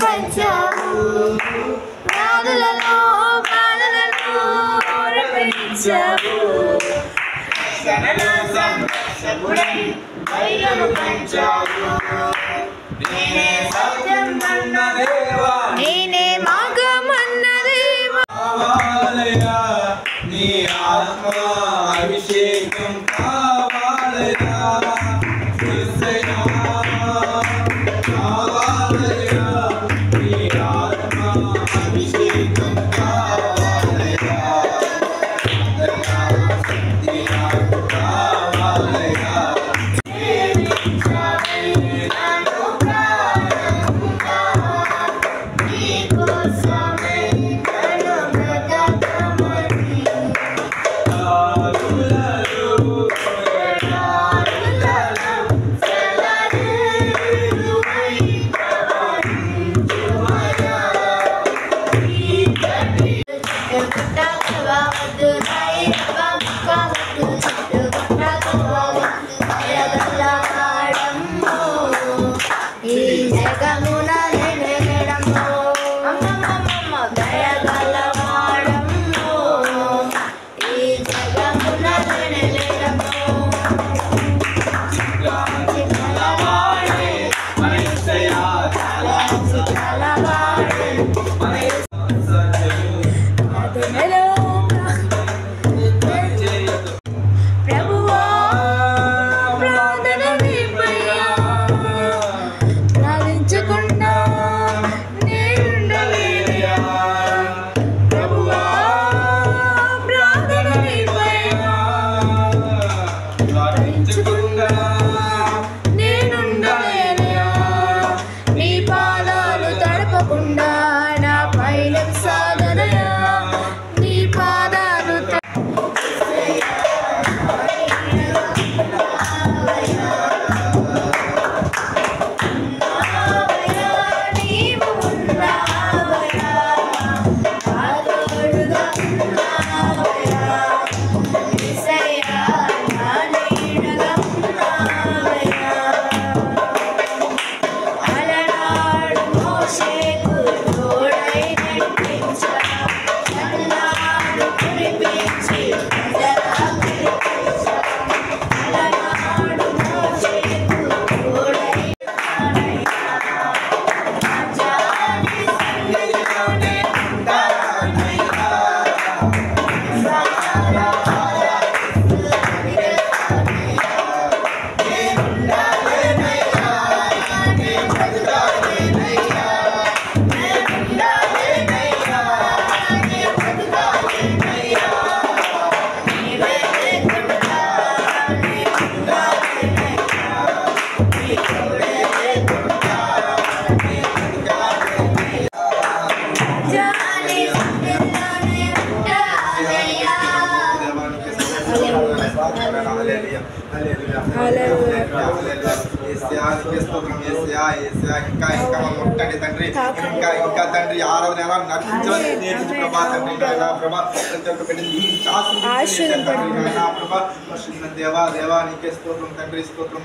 పంచావు రాదులలో బాలలను రక్షించావు ధైర్యము పంచావు నేనే సత్యం అన్న దేవా నేనే మార్గమన్న దేవా కావాలయా నీ ఆత్మ అభిషేకం కావాలయా యేసయ్యా కావాలయా నీ ఆత్మ అభిషేకం కావాలయా శక్తి నాకు కావాలయా ఇంకా ముట్టండి తండ్రి ఇంకా తండ్రి ఆరాధన ఎలా నడిపించాలని నేర్పించి ప్రభా తండ్రి ప్రభా ప్రతి ఒక్క బిడ్డని ప్రభా దేవా నీకే స్తోత్రం తండ్రి స్తోత్రం